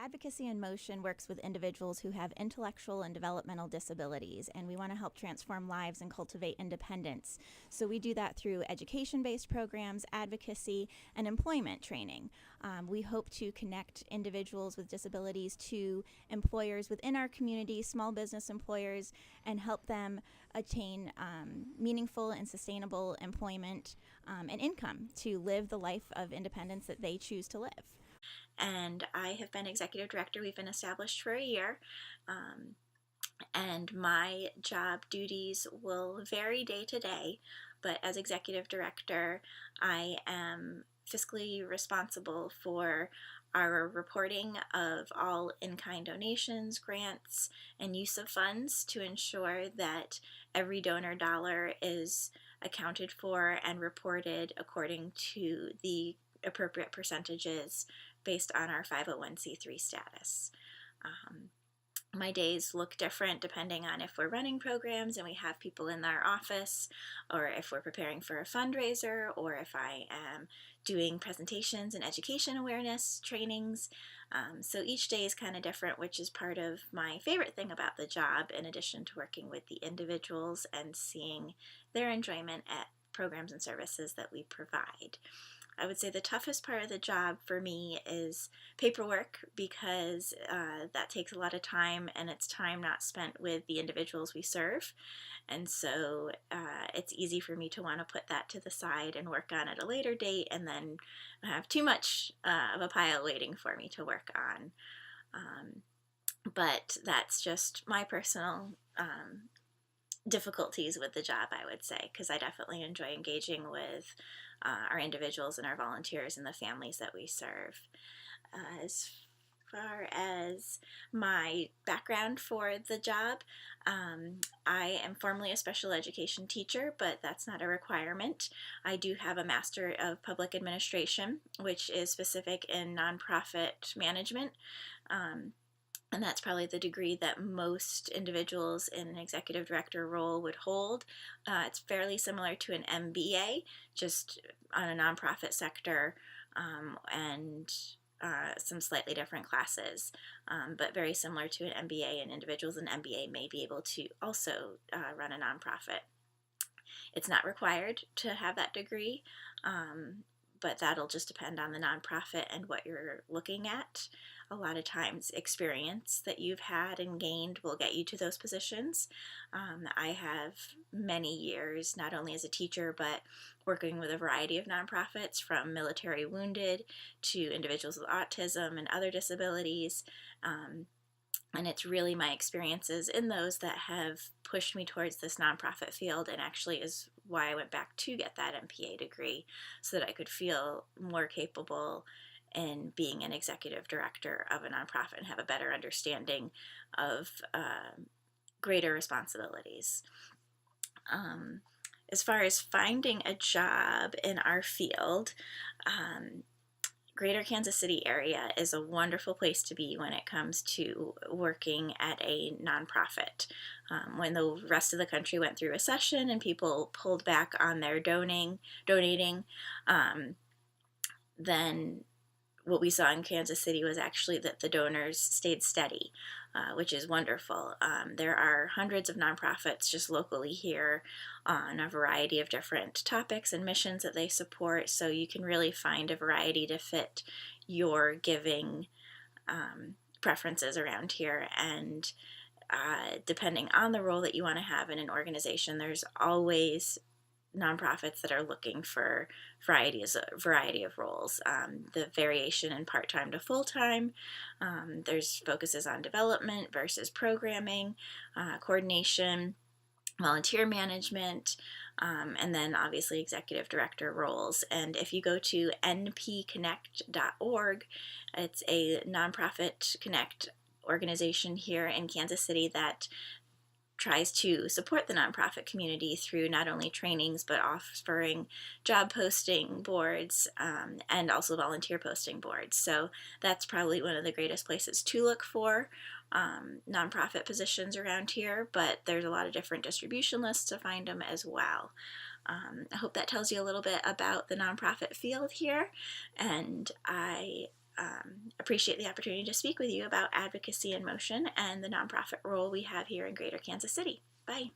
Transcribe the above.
Advocacy in Motion works with individuals who have intellectual and developmental disabilities, and we want to help transform lives and cultivate independence. So we do that through education-based programs, advocacy, and employment training. We hope to connect individuals with disabilities to employers within our community, small business employers, and help them attain meaningful and sustainable employment and income to live the life of independence that they choose to live. And I have been executive director. We've been established for a year, and my job duties will vary day to day, but as executive director, I am fiscally responsible for our reporting of all in-kind donations, grants, and use of funds to ensure that every donor dollar is accounted for and reported according to the appropriate percentages based on our 501c3 status. My days look different depending on if we're running programs and we have people in our office, or if we're preparing for a fundraiser, or if I am doing presentations and education awareness trainings. So each day is kind of different, which is part of my favorite thing about the job, in addition to working with the individuals and seeing their enjoyment at programs and services that we provide. I would say the toughest part of the job for me is paperwork, because that takes a lot of time, and it's time not spent with the individuals we serve. And so it's easy for me to want to put that to the side and work on at a later date, and then have too much of a pile waiting for me to work on. But that's just my personal difficulties with the job, I would say, because I definitely enjoy engaging with our individuals and our volunteers and the families that we serve. As far as my background for the job, I am formerly a special education teacher, but that's not a requirement. I do have a Master of Public Administration, which is specific in nonprofit management. And that's probably the degree that most individuals in an executive director role would hold. It's fairly similar to an MBA, just on a nonprofit sector, and some slightly different classes, but very similar to an MBA, and individuals in MBA may be able to also run a nonprofit. It's not required to have that degree, but that'll just depend on the nonprofit and what you're looking at. A lot of times experience that you've had and gained will get you to those positions. I have many years, not only as a teacher, but working with a variety of nonprofits, from military wounded to individuals with autism and other disabilities. And it's really my experiences in those that have pushed me towards this nonprofit field, and actually is why I went back to get that MPA degree, so that I could feel more capable in being an executive director of a nonprofit and have a better understanding of greater responsibilities. As far as finding a job in our field, Greater Kansas City area is a wonderful place to be when it comes to working at a nonprofit. When the rest of the country went through recession and people pulled back on their donating, then what we saw in Kansas City was actually that the donors stayed steady, which is wonderful. There are hundreds of nonprofits just locally here on a variety of different topics and missions that they support, so you can really find a variety to fit your giving preferences around here. And depending on the role that you want to have in an organization, there's always nonprofits that are looking for variety of roles. The variation in part-time to full-time. There's focuses on development versus programming, coordination, volunteer management, and then obviously executive director roles. And if you go to npconnect.org, it's a nonprofit connect organization here in Kansas City that tries to support the nonprofit community through not only trainings, but offering job posting boards, and also volunteer posting boards. So that's probably one of the greatest places to look for nonprofit positions around here, but there's a lot of different distribution lists to find them as well. I hope that tells you a little bit about the nonprofit field here, and I appreciate the opportunity to speak with you about Advocacy in Motion and the nonprofit role we have here in Greater Kansas City. Bye.